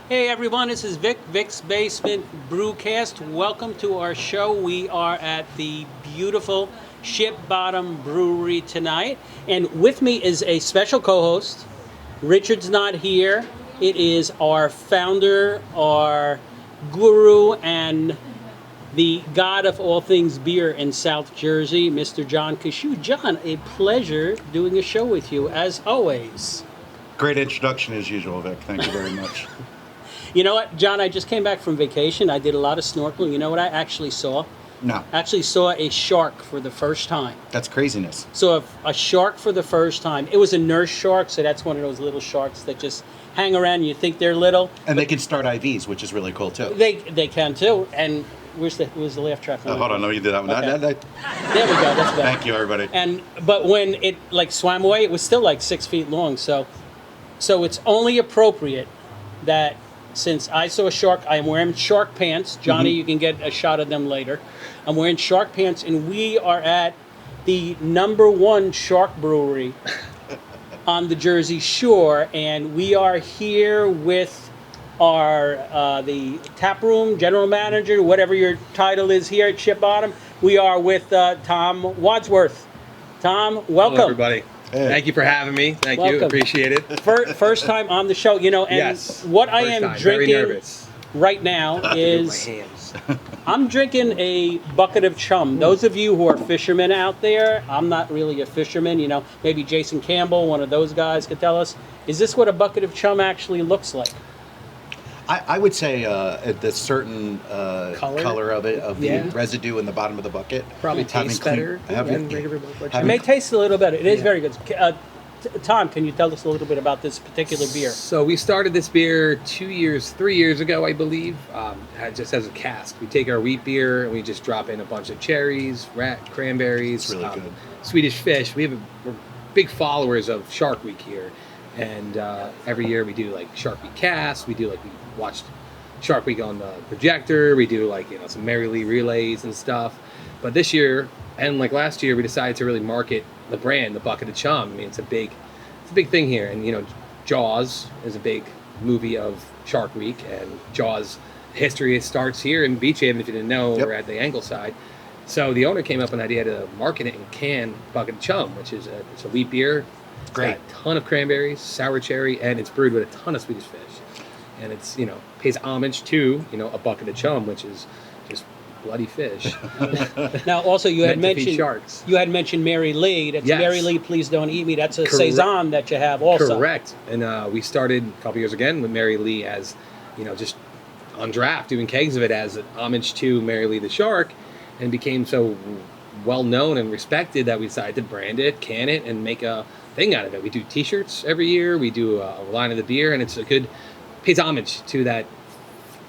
Hey everyone, this is Vic's Basement Brewcast. Welcome to our show. We are at the beautiful Ship Bottom Brewery tonight. And with me is a special co-host. Richard's not here. It is our founder, our guru, and the god of all things beer in South Jersey, Mr. John Couchoud. John, a pleasure doing a show with you as always. Great introduction as usual, Vic. Thank you very much. You know what, John, I just came back from vacation. I did a lot of snorkeling. You know what I actually saw? No. I actually saw a shark for the first time. That's craziness. So a shark for the first time. It was a nurse shark, so that's one of those little sharks that just hang around and you think they're little. And they can start IVs, which is really cool, too. They can, too. And where's the laugh track? Hold on, let me do that one. Okay. No. There we go, that's better. Thank you, everybody. But when it swam away, it was still 6 feet long. So it's only appropriate that since I saw a shark, I am wearing shark pants. Johnny, you can get a shot of them later. I'm wearing shark pants, and we are at the #1 shark brewery on the Jersey Shore, and we are here with our the tap room general manager, whatever your title is here at Ship Bottom. We are with Tom Wadsworth. Tom, welcome. Hello, everybody. Hey. Thank you for having me. Thank Welcome. you. Appreciate it. First time on the show, and Yes. what I First am time. Very drinking nervous. right now My is hands. I'm drinking a bucket of chum. Those of you who are fishermen out there, I'm not really a fisherman. Maybe Jason Campbell, one of those guys, could tell us. Is this what a bucket of chum actually looks like? I would say the certain color of it, of Yeah. the residue in the bottom of the bucket. Probably having tastes clean- better having- than regular Budweiser. It having- may taste a little better. It is Yeah. very good. Tom, can you tell us a little bit about this particular beer? So we started this beer 3 years ago, I believe, just as a cask. We take our wheat beer and we just drop in a bunch of cherries, cranberries, It's really good. Swedish fish. We're big followers of Shark Week here, and every year we do Shark Week cast. We watched Shark Week on the projector. We do some Mary Lee relays and stuff. But this year and last year, we decided to really market the brand, the bucket of chum. I mean, it's a big thing here. And Jaws is a big movie of Shark Week, and Jaws history starts here in Beach Haven. If you didn't know, Yep. we're at the Angleside. So the owner came up with an idea to market it and can bucket of chum, which is it's a wheat beer. It's Great. got a ton of cranberries, sour cherry, and it's brewed with a ton of Swedish fish. And it's pays homage to a bucket of chum, which is just bloody fish. Now, also you had Meant to feed mentioned sharks. you had mentioned Mary Lee. That's Yes. Mary Lee, please don't eat me. That's a Correct. saison that you have also. Correct. And we started a couple years again with Mary Lee as just on draft, doing kegs of it as an homage to Mary Lee the shark, and became so well known and respected that we decided to brand it, can it, and make a thing out of it. We do T-shirts every year. We do a line of the beer, and it's pays homage to that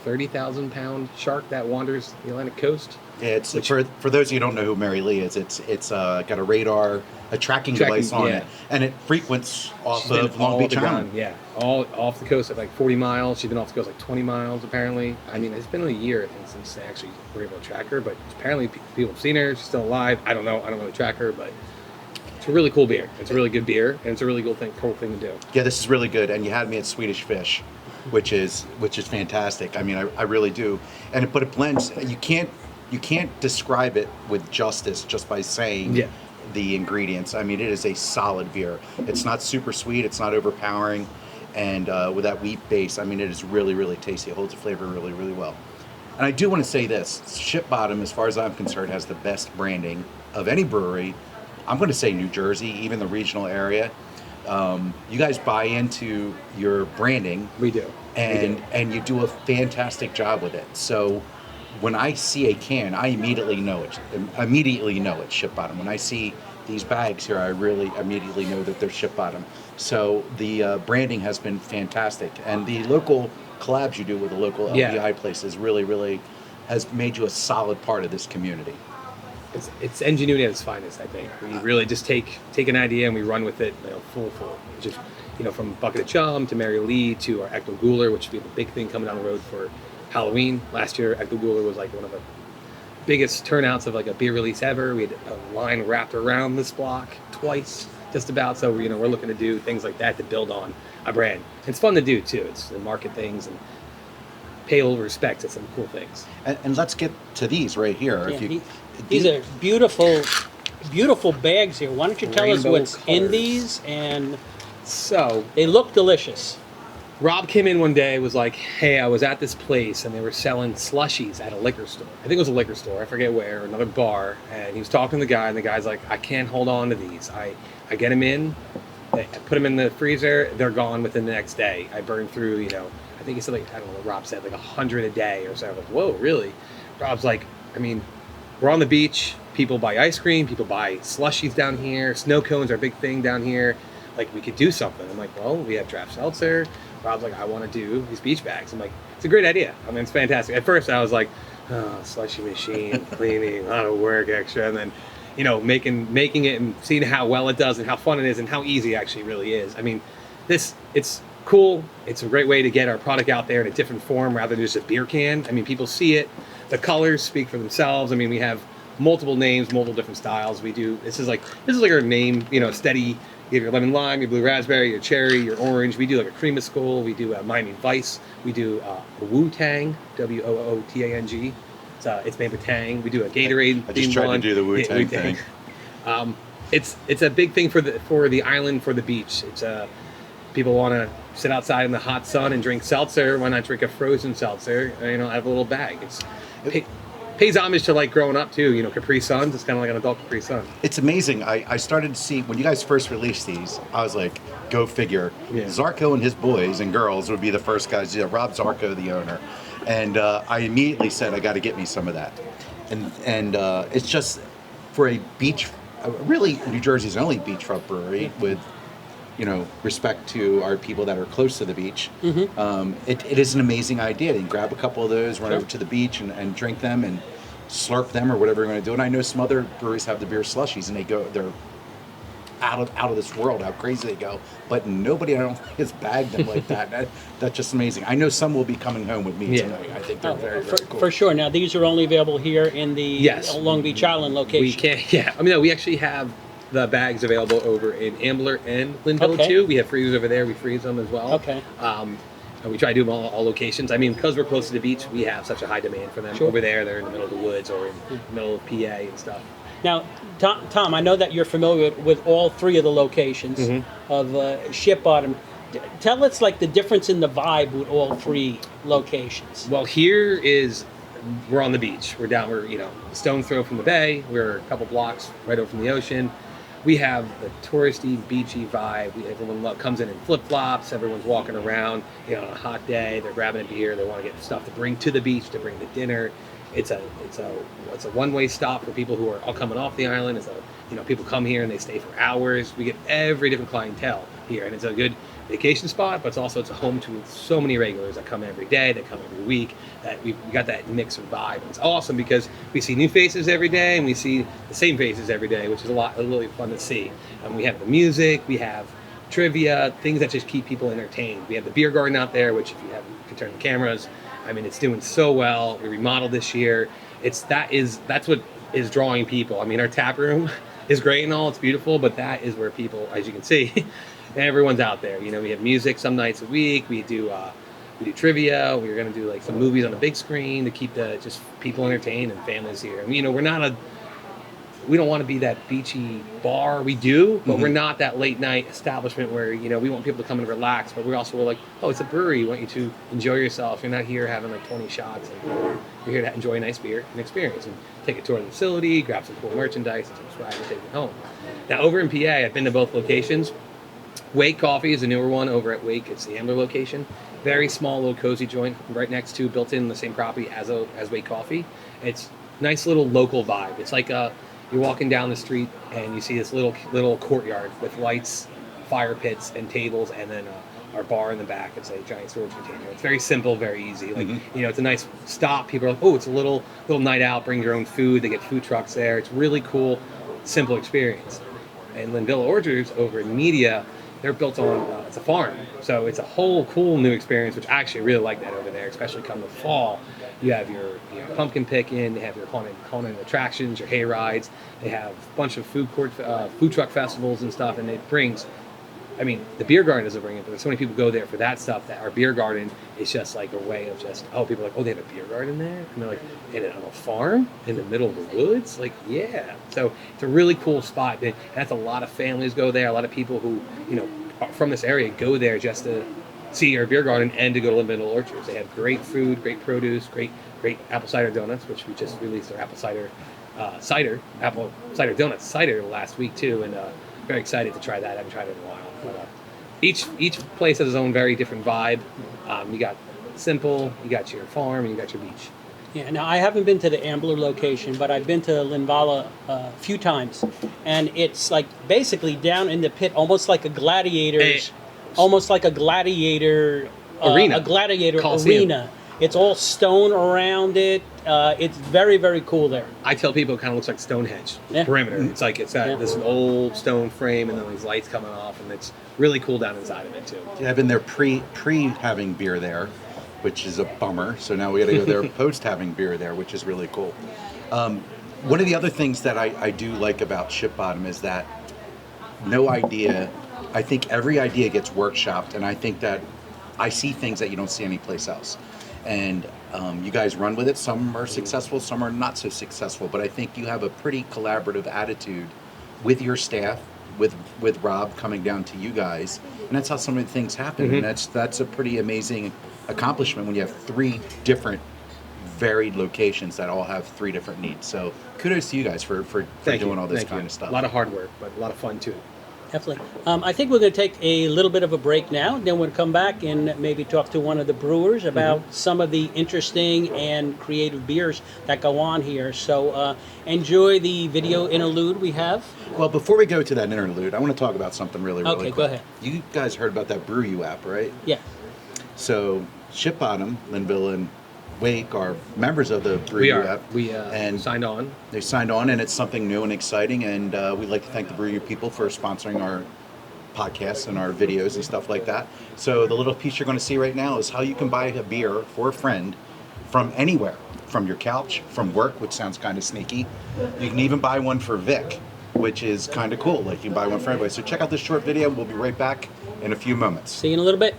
30,000 pound shark that wanders the Atlantic coast. Yeah, it's for those of you who don't know who Mary Lee is. It's got a radar, a tracking device on it, and it frequents off She's been of Long all Beach the Island. time, yeah, all off the coast at 40 miles. She's been off the coast 20 miles apparently. I mean, it's been a year I think since they actually were able to track her, but apparently people have seen her. She's still alive. I don't know to track her, but it's a really cool beer. It's a really good beer, and it's a really cool thing to do. Yeah, this is really good, and you had me at Swedish fish, which is fantastic. I mean, I really do, but it blends. You can't describe it with justice just by saying the ingredients. I mean, it is a solid beer. It's not super sweet. It's not overpowering, and with that wheat base, I mean, it is really, really tasty. It holds the flavor really, really well. And I do want to say this: Ship Bottom, as far as I'm concerned, has the best branding of any brewery. I'm going to say New Jersey, even the regional area. You guys buy into your branding. We do. And you do a fantastic job with it. So when I see a can, I immediately know it. Ship Bottom. When I see these bags here, I really immediately know that they're Ship Bottom. So the branding has been fantastic, and the local collabs you do with the local LBI places really, really has made you a solid part of this community. It's ingenuity at its finest, I think. We really just take an idea and we run with it, full. Just from Bucket of Chum to Mary Lee to our Ecto Cooler, which will be the big thing coming down the road for Halloween. Last year, Ecto Cooler was one of the biggest turnouts of a beer release ever. We had a line wrapped around this block twice, just about. So we're looking to do things like that to build on a brand. It's fun to do too. It's to market things and pay a little respect to some cool things. And let's get to these right here. Yeah, these are beautiful, beautiful bags here. Why don't you tell us Rainbow what's in colors. these? And So they look delicious. Rob came in one day, was like, hey, I was at this place and they were selling slushies at a liquor store. I think it was a liquor store, I forget where, another bar. And he was talking to the guy, and the guy's like, I can't hold on to these. I get them in, I put them in the freezer, they're gone within the next day. I burn through, I think he said, like, I don't know what Rob said, like 100 a day or so. I was like, whoa, really? Rob's like, I mean, we're on the beach, people buy ice cream, people buy slushies down here, snow cones are a big thing down here. Like, we could do something. I'm like, well, we have draft seltzer. Rob's like, I want to do these beach bags. I'm like, it's a great idea. I mean, it's fantastic. At first, I was like, oh, slushy machine, cleaning, a lot of work extra. And then, making it and seeing how well it does and how fun it is and how easy it actually really is. I mean, it's cool. It's a great way to get our product out there in a different form rather than just a beer can. I mean, people see it. The colors speak for themselves. I mean, we have multiple names, multiple different styles. This is like our name, steady. You have your lemon lime, your blue raspberry, your cherry, your orange. We do like a cream of skull. We do a Miami Vice. We do a Wu Tang, WOOTANG. It's made with Tang. We do a Gatorade. I just tried to do the Wu Tang thing. It's a big thing for the island, for the beach. It's people want to sit outside in the hot sun and drink seltzer. Why not drink a frozen seltzer? Have a little bag. Pays homage to like growing up too, Capri Suns. It's kind of like an adult Capri Sun. It's amazing. I started to see, when you guys first released these, I was like, go figure. Yeah. Zarko and his boys and girls would be the first guys. Rob Zarko, the owner. And I immediately said, I got to get me some of that. And it's just for a beach, really New Jersey's only beachfront brewery with, respect to our people that are close to the beach. Mm-hmm. It is an amazing idea. You grab a couple of those, run over to the beach and drink them and slurp them or whatever you're going to do. And I know some other breweries have the beer slushies and they're out of this world how crazy they go. But nobody, I don't think, has bagged them like that. That's just amazing. I know some will be coming home with me tonight. I think they're very cool. For sure. Now, these are only available here in the Long Beach Island location. We can't, I mean, no, we actually have the bags available over in Ambler and Linville too. We have freezers over there. We freeze them as well. Okay. And we try to do them all locations. I mean, because we're close to the beach, we have such a high demand for them. Sure. Over there, they're in the middle of the woods or in the middle of PA and stuff. Now, Tom, I know that you're familiar with all three of the locations of Ship Bottom. Tell us like the difference in the vibe with all three locations. Well, we're on the beach. We're stone's throw from the bay. We're a couple blocks right over from the ocean. We have the touristy, beachy vibe. Everyone comes in flip-flops. Everyone's walking around. On a hot day, they're grabbing a beer. They want to get stuff to bring to the beach, to bring to dinner. It's a one-way stop for people who are all coming off the island. People come here and they stay for hours. We get every different clientele here, and it's a good vacation spot, but it's a home to so many regulars that come every day, that come every week, that we got that mix of vibe. And it's awesome because we see new faces every day and we see the same faces every day, which is a really fun to see. And we have the music, we have trivia, things that just keep people entertained. We have the beer garden out there, which if you can turn the cameras, I mean, it's doing so well. We remodeled this year. That's what is drawing people. I mean, our tap room is great and all, it's beautiful, but that is where people, as you can see, everyone's out there. We have music some nights a week. We do trivia. We're going to do like some movies on the big screen to keep just people entertained and families here. And, we don't want to be that beachy bar. We do, but we're not that late night establishment where, we want people to come and relax, but we're like, oh, it's a brewery. We want you to enjoy yourself. You're not here having like 20 shots. You're here to enjoy a nice beer and experience and take a tour of the facility, grab some cool merchandise and some swag and take it home. Now over in PA, I've been to both locations. Wake Coffee is a newer one over at Wake. It's the Ambler location. Very small, little cozy joint right next to, built in the same property as Wake Coffee. It's nice little local vibe. It's like you're walking down the street and you see this little courtyard with lights, fire pits, and tables, and then our bar in the back. It's a giant storage container. It's very simple, very easy. Like it's a nice stop. People are like, oh, it's a little night out. Bring your own food. They get food trucks there. It's really cool, simple experience. And Linville Orchards over in Media, they're built on, it's a farm. So it's a whole cool new experience, which I actually really like that over there, especially come the fall. You have your pumpkin picking, they have your haunted attractions, your hay rides. They have a bunch of food truck festivals and stuff, and it brings I mean, the beer garden doesn't bring it, but there's so many people go there for that stuff that our beer garden is just like a way of just, people are like, oh, they have a beer garden there? And they're like, on a farm in the middle of the woods? Like, yeah. So it's a really cool spot. And that's a lot of families go there. A lot of people who, are from this area go there just to see our beer garden and to go to Lindville Orchards. They have great food, great produce, great apple cider donuts, which we just released our apple cider donuts cider last week too, and very excited to try that. I haven't tried it in a while. But, each place has its own very different vibe. You got simple, you got your farm, and you got your beach. Yeah, now I haven't been to the Ambler location, but I've been to Linvala a few times, and it's like basically down in the pit, almost like a gladiator's, Arena. A gladiator Coliseum. arena. It's all stone around it. It's very, very cool there. I tell people it kind of looks like Stonehenge Yeah. perimeter. It's like it's got this old stone frame and then these lights coming off, and it's really cool down inside of it too. Yeah, I've been there pre having beer there, which is a bummer. So now we got to go there post having beer there, which is really cool. One of the other things that I do like about Ship Bottom is that I think every idea gets workshopped, and I think that I see things that you don't see anyplace else. And you guys run with it. Some are successful, some are not so successful. But I think you have a pretty collaborative attitude with your staff, with Rob coming down to you guys, and that's how some of the things happen. And that's a pretty amazing accomplishment when you have 3 different varied locations that all have 3 different needs. So kudos to you guys for doing all this kind of stuff. A lot of hard work, but a lot of fun too. Definitely. I think we're going to take a little bit of a break now. Then we'll come back and maybe talk to one of the brewers about some of the interesting and creative beers that go on here. So enjoy the video interlude we have. Well, before we go to that interlude, I want to talk about something really Okay, quick. go ahead. You guys heard about that BruYou app, right? Yeah. So Ship Bottom, Linville, and Wake are members of the We BruYou are. app. We and signed on. They signed on, and it's something new and exciting. And we'd like to thank the BruYou people for sponsoring our podcasts and our videos and stuff like that. So the little piece you're going to see right now is how you can buy a beer for a friend from anywhere, from your couch, from work, which sounds kind of sneaky. You can even buy one for Vic, which is kind of cool. Like you can buy one for everybody. So check out this short video. We'll be right back in a few moments. See you in a little bit.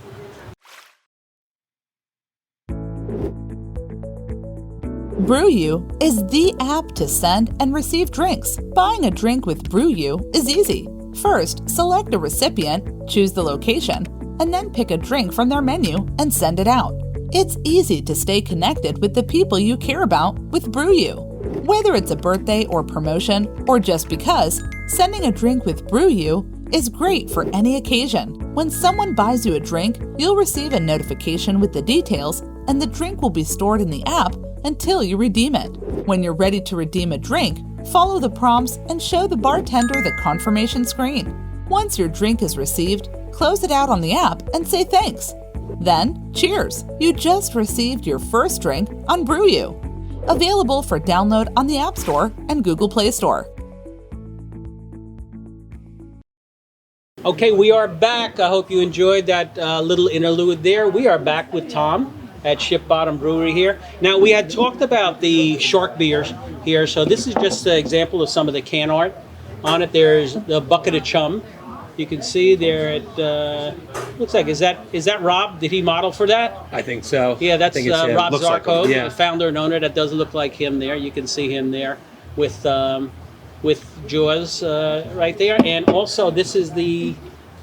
BruYou is the app to send and receive drinks. Buying a drink with BruYou is easy. First, select a recipient, choose the location, and then pick a drink from their menu and send it out. It's easy to stay connected with the people you care about with BruYou. Whether it's a birthday or promotion, or just because, sending a drink with BruYou is great for any occasion. When someone buys you a drink, you'll receive a notification with the details, and the drink will be stored in the app until you redeem it. When you're ready to redeem a drink, follow the prompts and show the bartender the confirmation screen. Once your drink is received, close it out on the app and say thanks. Then, cheers! You just received your first drink on BruYou. Available for download on the App Store and Google Play Store. Okay, we are back. I hope you enjoyed that little interlude there. We are back with Tom at Ship Bottom Brewery here. Now, we had talked about the shark beers here, so this is just an example of some of the can art. On it, there's the bucket of chum. You can see there it looks like, is that Rob? Did he model for that? I think so. Yeah, that's Rob Looks like Zarko, him. Yeah. the founder and owner. That does look like him there. You can see him there with Jaws right there. And also, this is the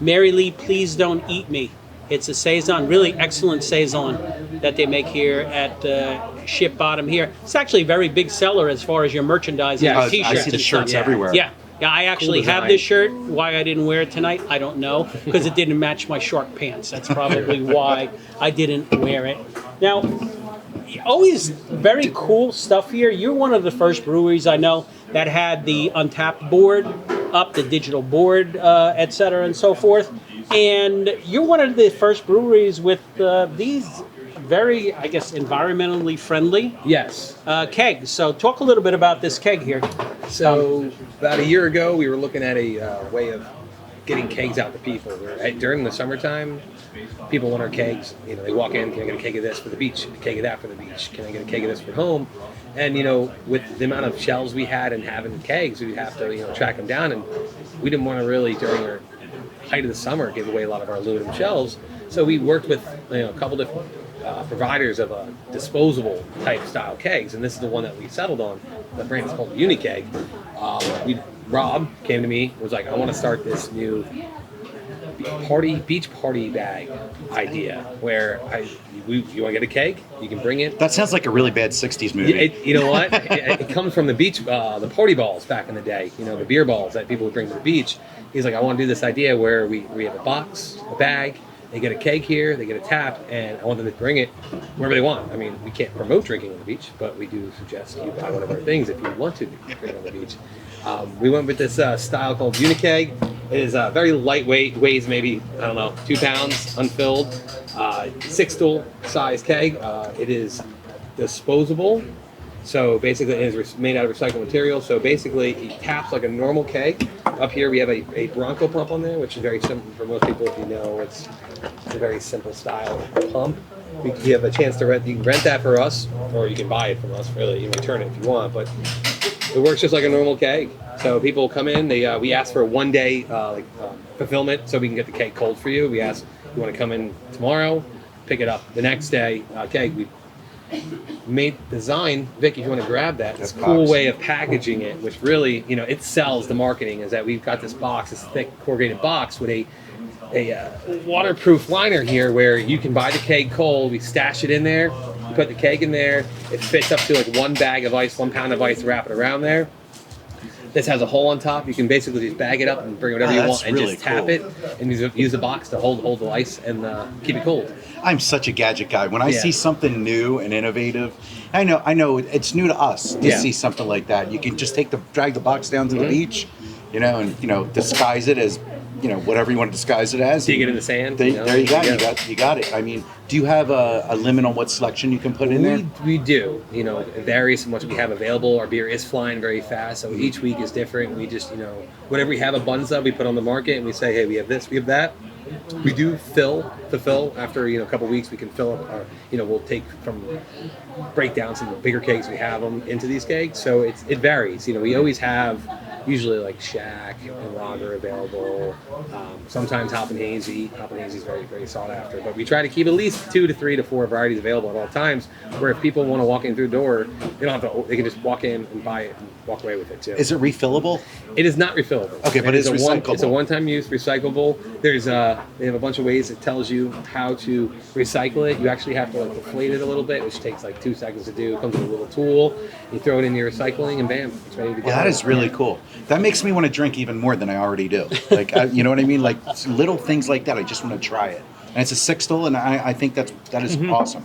Mary Lee Please Don't Eat Me. It's a Saison, really excellent Saison that they make here at Ship Bottom here. It's actually a very big seller as far as your merchandise Yeah, and T-shirts I see the and shirts stuff. everywhere. Yeah. Yeah, I actually Cool have design. this shirt. Why I didn't wear it tonight, I don't know, because it didn't match my shark pants. That's probably why I didn't wear it. Now, always very cool stuff here. You're one of the first breweries I know that had the Untapped board up, the digital board, et cetera, and so forth. And you're one of the first breweries with these very, I guess, environmentally friendly Yes. kegs. So talk a little bit about this keg here. So about a year ago, we were looking at a way of getting kegs out to people. During the summertime, people want our kegs. You know, they walk in, can I get a keg of this for the beach, a keg of that for the beach, can I get a keg of this for home? And, you know, with the amount of shelves we had and having kegs, we'd have to, track them down. And we didn't want to really, during our height of the summer, gave away a lot of our aluminum shelves. So we worked with a couple different providers of disposable type style kegs, and this is the one that we settled on. The brand is called Unikeg. Rob came to me, was like, I want to start this new beach party bag idea where you want to get a keg, you can bring it. That sounds like a really bad 60s movie. You know what? It comes from the beach, the party balls back in the day, the beer balls that people would bring to the beach. He's like, I want to do this idea where we have a box, a bag, they get a keg here, they get a tap, and I want them to bring it wherever they want. I mean, we can't promote drinking on the beach, but we do suggest you buy one of our things if you want to drink on the beach. We went with this style called Unikeg. It is very lightweight, weighs maybe, 2 pounds, unfilled, 6-stool size keg. It is disposable. So basically it is made out of recycled material. So basically it taps like a normal keg. Up here we have a Bronco pump on there, which is very simple for most people. If you know, it's a very simple style pump. You have a chance to rent. You can rent that for us, or you can buy it from us. Really, you can return it if you want. But it works just like a normal keg. So people come in. We ask for a 1-day fulfillment, so we can get the keg cold for you. We ask, you want to come in tomorrow, pick it up the next day. Keg we design. Vic, if you want to grab that, this cool box. way of packaging it, which really, it sells the marketing, is that we've got this box, this thick corrugated box with a waterproof liner here where you can buy the keg cold, we stash it in there, you put the keg in there, it fits up to like 1 bag of ice, 1 pound of ice, wrap it around there. This has a hole on top. You can basically just bag it up and bring whatever you want and really just tap cool. it and use the box to hold the ice and keep it cold. I'm such a gadget guy. When I see something new and innovative, I know it's new to us to see something like that. You can just drag the box down to the beach, and disguise it as, whatever you want to disguise it as. Dig it in the sand. There you go. You got it. I mean, do you have a limit on what selection you can put in there? We do. It varies from what we have available. Our beer is flying very fast, so each week is different. We just, whatever we have abundance of, we put on the market and we say, hey, we have this, we have that. We do fulfill after a couple weeks. We can fill up our we'll take break down some of the bigger kegs we have them into these kegs. So it varies. We always have usually like Shack and Lager available. Sometimes Hop and Hazy. Hop and Hazy is very, very sought after. But we try to keep at least 2 to 3 to 4 varieties available at all times. Where if people want to walk in through the door, they don't have to. They can just walk in and buy it and walk away with it too. Is it refillable? It is not refillable. Okay, but it's recyclable. It's a one-time use, recyclable. They have a bunch of ways it tells you how to recycle it. You actually have to deflate it a little bit, which takes like 2 seconds to do. It comes with a little tool. You throw it in your recycling, and bam, it's ready to go. Yeah, that is really cool. That makes me want to drink even more than I already do. Like, you know what I mean? Like little things like that. I just want to try it. And it's a 6-stool, and I think that is awesome.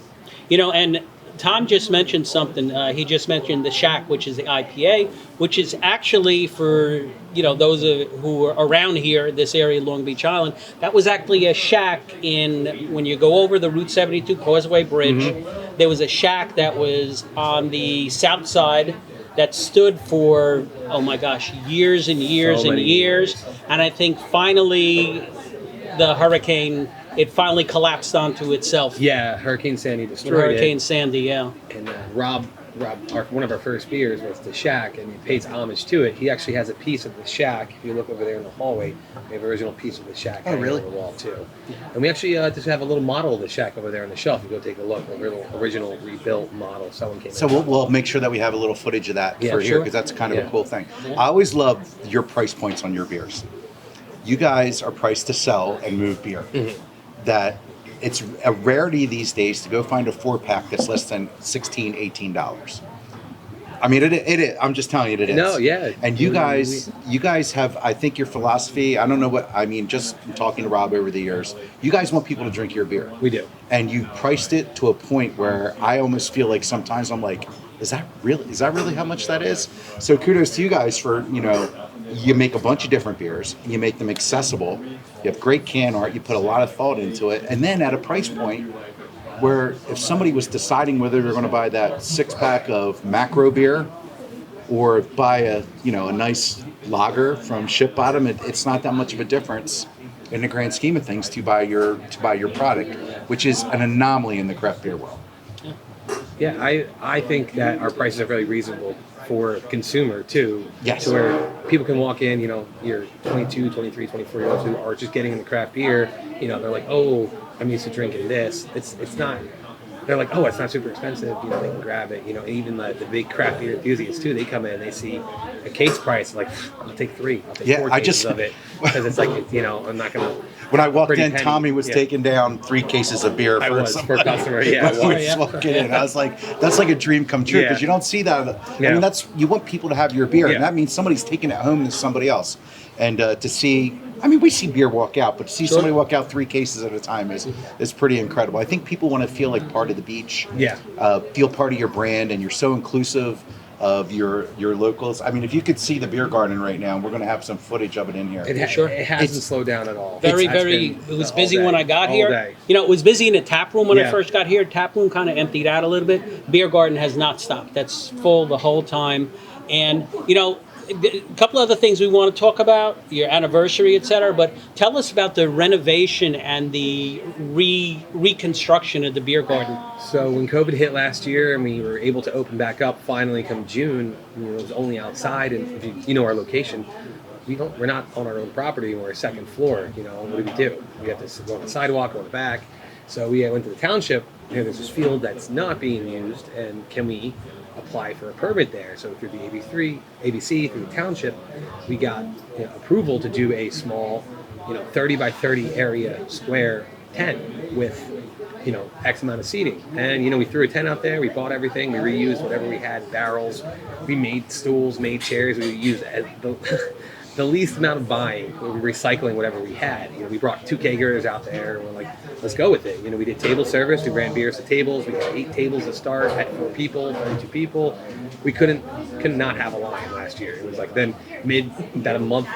And Tom just mentioned something. He just mentioned the Shack, which is the IPA, which is actually for those who are around here, this area, Long Beach Island. That was actually a shack when you go over the Route 72 Causeway Bridge. There was a shack that was on the south side that stood for years and years and years. And I think finally the hurricane. It finally collapsed onto itself. Yeah, Hurricane Sandy destroyed Hurricane Sandy, yeah. And Rob, one of our first beers was the Shack, and he pays homage to it. He actually has a piece of the Shack. If you look over there in the hallway, we have an original piece of the Shack hanging on the wall too. And we actually just have a little model of the Shack over there on the shelf. You go take a look, a real original rebuilt model. Someone came. So we'll make sure that we have a little footage of that for here, because that's kind of a cool thing. I always love your price points on your beers. You guys are priced to sell and move beer. That it's a rarity these days to go find a 4-pack that's less than $16, $18. I mean, it is. I'm just telling you, it is. No, yeah. And you guys have, I think, your philosophy. I don't know what I mean. Just from talking to Rob over the years, you guys want people to drink your beer. We do. And you priced it to a point where I almost feel like sometimes I'm like, is that really how much that is? So kudos to you guys for you make a bunch of different beers, you make them accessible, you have great can art, you put a lot of thought into it, and then at a price point where if somebody was deciding whether they're going to buy that 6-pack of macro beer or buy a nice lager from Ship Bottom, it's not that much of a difference in the grand scheme of things to buy your product, which is an anomaly in the craft beer world. Yeah, I think that our prices are very reasonable for consumer too. Yes. To where people can walk in, you're 22, 23, 24-year-olds who are just getting into craft beer, they're like, oh, I'm used to drinking this. It's not, they're like, oh, it's not super expensive, they can grab it, and even the big craft beer enthusiasts too, they come in and they see a case price, like, I'll take 3, I'll take 4 cases of it, because it's like, I'm not going to. When I walked in, Tommy was taking down 3 cases of beer for a customer. Yeah, I was. Walking in. I was like, that's like a dream come true, because you don't see that. I mean, you want people to have your beer, and that means somebody's taking it home to somebody else. And to see, I mean, we see beer walk out, but to see somebody walk out 3 cases at a time is pretty incredible. I think people want to feel like part of the beach. Yeah. Feel part of your brand, and you're so inclusive of your locals. I mean, if you could see the beer garden right now, we're going to have some footage of it in here. It hasn't slowed down at all. It was busy when I got here. Day. It was busy in the tap room when I first got here. Tap room kind of emptied out a little bit. Beer garden has not stopped. That's full the whole time. And, a couple other things we want to talk about, your anniversary, etc. But tell us about the renovation and the reconstruction of the beer garden. So when COVID hit last year and we were able to open back up finally come June, it was only outside, and if you know our location, we're not on our own property, we're a second floor. What do? We have to go on the sidewalk, go on the back. So we went to the township. There's this field that's not being used, and can we apply for a permit there? So through the ABC, through the township, we got approval to do a small, 30 by 30 area square tent with, X amount of seating. And, we threw a tent out there, we bought everything, we reused whatever we had, barrels, we made stools, made chairs, we used the least amount of buying, we were recycling whatever we had. We brought 2 kegers out there, and we're like, let's go with it. We did table service, we ran beers to tables, we had 8 tables to start, at 4 people, 32 people. We could not have a line last year. It was like then a month,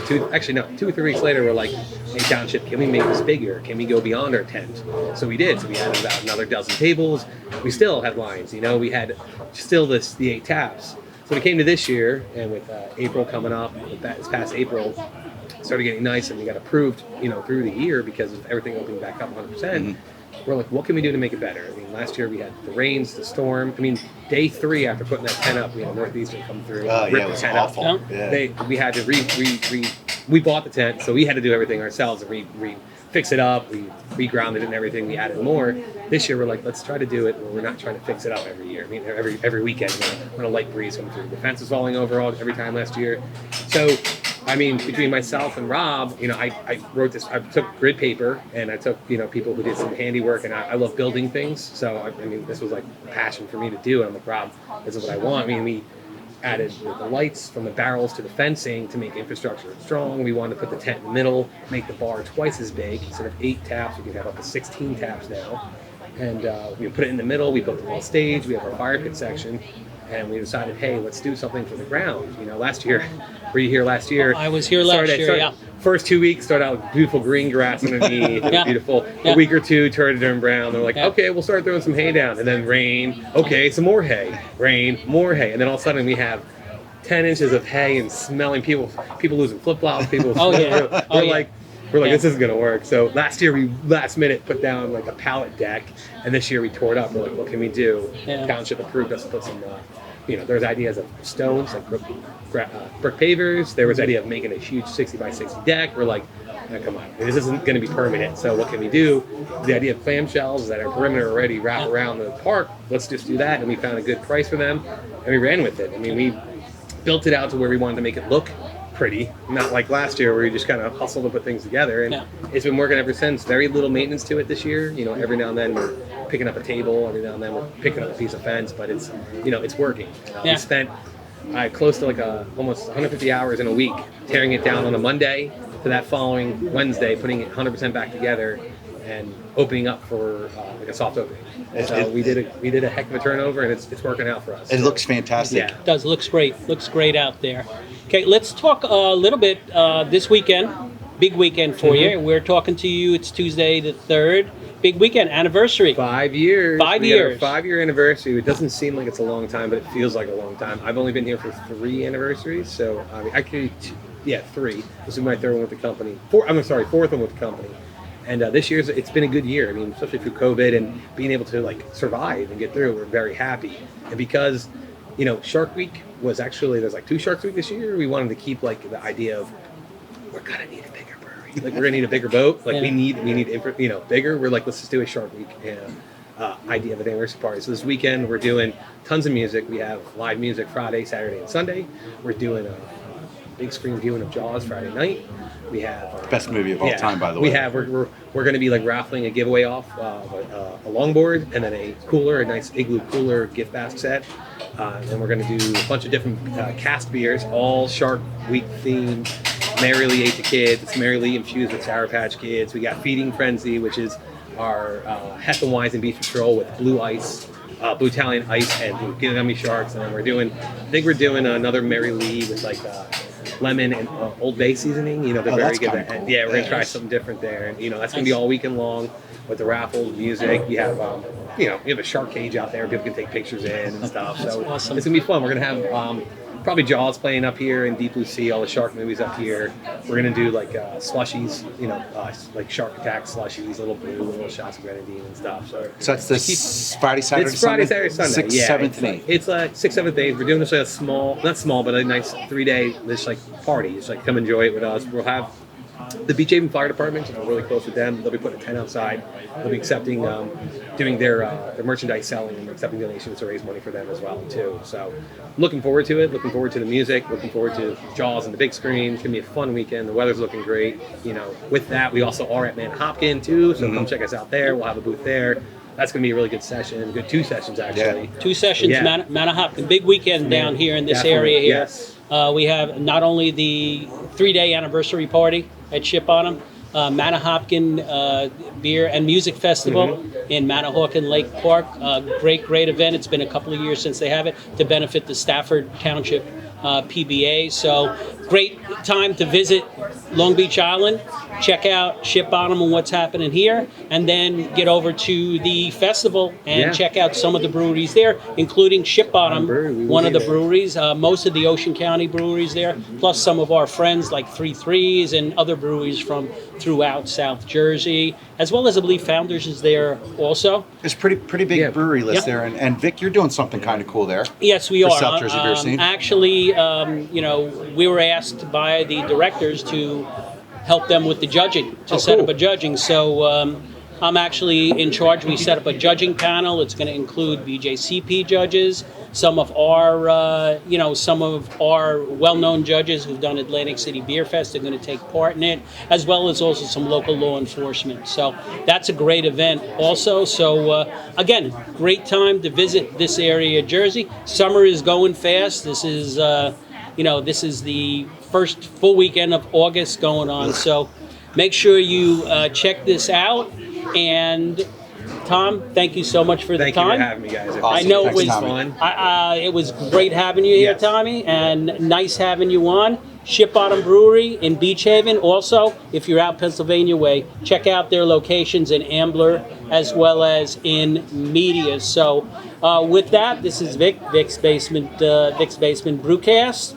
2 or 3 weeks later, we're like, hey, township, can we make this bigger? Can we go beyond our tent? So we did. So we added about another dozen tables. We still had lines, we had still the 8 taps. So we came to this year, and with April coming up, this past April, it started getting nice, and we got approved, through the year because of everything opening back up 100%. Mm-hmm. We're like, what can we do to make it better? I mean, last year we had the rains, the storm. I mean, day 3 after putting that tent up, we had Northeastern come through. It was awful. We had to we bought the tent, so we had to do everything ourselves and fix it up. We re-grounded it and everything. We added more. This year we're like, let's try to do it where we're not trying to fix it up every year. I mean, every weekend when a light breeze comes through. The fence was falling over every time last year. So, I mean, between myself and Rob, I wrote this. I took grid paper and I took people who did some handiwork, and I love building things. So I mean, this was like a passion for me to do. And I'm like, Rob, this is what I want. I mean, we added the lights from the barrels to the fencing to make infrastructure strong. We wanted to put the tent in the middle, make the bar twice as big. Instead of 8 taps, we can have up to 16 taps now. And we put it in the middle. We built a little stage. We have our fire pit section. And we decided, hey, let's do something for the ground. Last year, were you here last year? I was here last year, yeah. First 2 weeks started out with beautiful green grass underneath. It was beautiful. A week or 2 turned to turn brown. They're like, okay, we'll start throwing some hay down. And then rain. Okay, some more hay. Rain, more hay. And then all of a sudden we have 10 inches of hay and smelling people losing flip-flops. We're like, this isn't going to work. So last year, we last minute put down like a pallet deck, and this year we tore it up. We're like, what can we do? Yeah. Township approved us to put some, there's ideas of stones, like brick pavers. There was the idea of making a huge 60 by 60 deck. We're like, come on, this isn't going to be permanent. So what can we do? The idea of clamshells that are perimeter already wrap around the park. Let's just do that. And we found a good price for them, and we ran with it. I mean, we built it out to where we wanted to make it look pretty, not like last year where we just kind of hustled to put things together, and it's been working ever since. Very little maintenance to it this year. Every now and then we're picking up a table, every now and then we're picking up a piece of fence, but it's it's working. We spent close to like almost 150 hours in a week tearing it down on a Monday to that following Wednesday, putting it 100% back together and opening up for like a soft opening. So we did a heck of a turnover, and it's working out for us. It looks fantastic. Yeah, it does. Looks great out there. Okay, let's talk a little bit this weekend. Big weekend for you. We're talking to you. It's Tuesday the 3rd. Big weekend, anniversary. 5 years. 5 years. 5-year anniversary. It doesn't seem like it's a long time, but it feels like a long time. I've only been here for 3 anniversaries, so actually, 3. This is my 3rd one with the company. 4th one with the company. And this year's, it's been a good year. I mean, especially through COVID and being able to like survive and get through, we're very happy. And because, Shark Week was actually there's like 2 Sharks Week this year. We wanted to keep like the idea of we're gonna need a bigger brewery. Like we're gonna need a bigger boat. Like we need bigger. We're like, let's just do a Shark Week idea of an anniversary party. So this weekend we're doing tons of music. We have live music Friday, Saturday, and Sunday. We're doing a big screen viewing of Jaws Friday night. We have Best movie of all time, by the way. We're going to be like raffling a giveaway off a longboard and then a nice igloo cooler gift basket set. And we're going to do a bunch of different cast beers, all Shark Week themed. Merrily Ate the Kids. It's merrily infused with Sour Patch Kids. We got Feeding Frenzy, which is our Hefeweizen Beef Patrol with blue ice, blue Italian ice, and blue gummy sharks. And then we're doing another Mary Lee with like lemon and Old Bay seasoning. They're very good. Cool. Yeah, we're gonna try something different there, and that's gonna be all weekend long with the raffles, music. We have we have a shark cage out there people can take pictures in and stuff. So awesome. It's gonna be fun. We're gonna have probably Jaws playing up here in Deep Blue Sea, all the shark movies up here. We're gonna do like slushies, like Shark Attack slushies, little blue, little shots of grenadine and stuff. So it's this Friday, Saturday, it's Friday, Sunday? Saturday, Sunday. 6th, 7th, and 8th. It's like 6th, 7th, 8th. We're doing this like not small, but a nice 3-day this like party. Just like come enjoy it with us. We'll have the Beach Haven Fire Department. We're really close with them. They'll be putting a tent outside. They'll be accepting, doing their merchandise selling and accepting donations to raise money for them as well too. So, looking forward to it. Looking forward to the music. Looking forward to Jaws and the big screen. It's gonna be a fun weekend. The weather's looking great. With that, we also are at Manahopkin too. So come check us out there. We'll have a booth there. That's going to be a really good session. Good 2 sessions, actually. Yeah. 2 sessions, Yeah. Manahopkin, big weekend down here in this Definitely, area here. yes. We have not only the 3-day anniversary party at Ship Bottom, Manahopkin Beer and Music Festival in Manahawkin Lake Park. Great event. It's been a couple of years since they have it to benefit the Stafford Township PBA. So great time to visit Long Beach Island, check out Ship Bottom and what's happening here, and then get over to the festival and check out some of the breweries there, including Ship Bottom, one of the breweries, most of the Ocean County breweries there, plus some of our friends like 3 Threes and other breweries from throughout South Jersey, as well as I believe Founders is there also. There's pretty big brewery list there, and Vic, you're doing something kind of cool there. Yes, we are. South Jersey beer scene. Actually, we were asked by the directors to help them with the judging, to set up a judging. So I'm actually in charge. We set up a judging panel. It's going to include BJCP judges, some of our well-known judges who've done Atlantic City Beer Fest are going to take part in it, as well as also some local law enforcement. So that's a great event also. So again, great time to visit this area of Jersey. Summer is going fast. This is this is the first full weekend of August going on. So make sure you check this out. And Tom, thank you so much for the time. Thank you for having me, guys. Awesome. I know Thanks, it was Tommy. it was great having you here, Tommy, and nice having you on. Ship Bottom Brewery in Beach Haven. Also, if you're out Pennsylvania way, check out their locations in Ambler as well as in Media. So, with that, this is Vic's Basement Brewcast.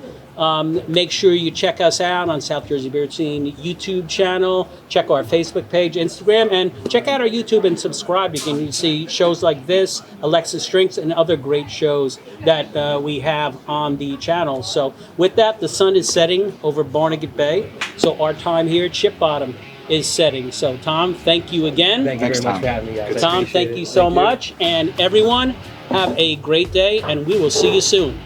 Make sure you check us out on South Jersey Beer Scene YouTube channel. Check our Facebook page, Instagram, and check out our YouTube and subscribe. You can see shows like this, Alexis Drinks, and other great shows that we have on the channel. So with that, the sun is setting over Barnegat Bay. So our time here at Ship Bottom is setting. So Tom, thank you again. Thank you Thanks, very much Tom. for having me, guys. Tom, thank you so much. And everyone, have a great day, and we will see you soon.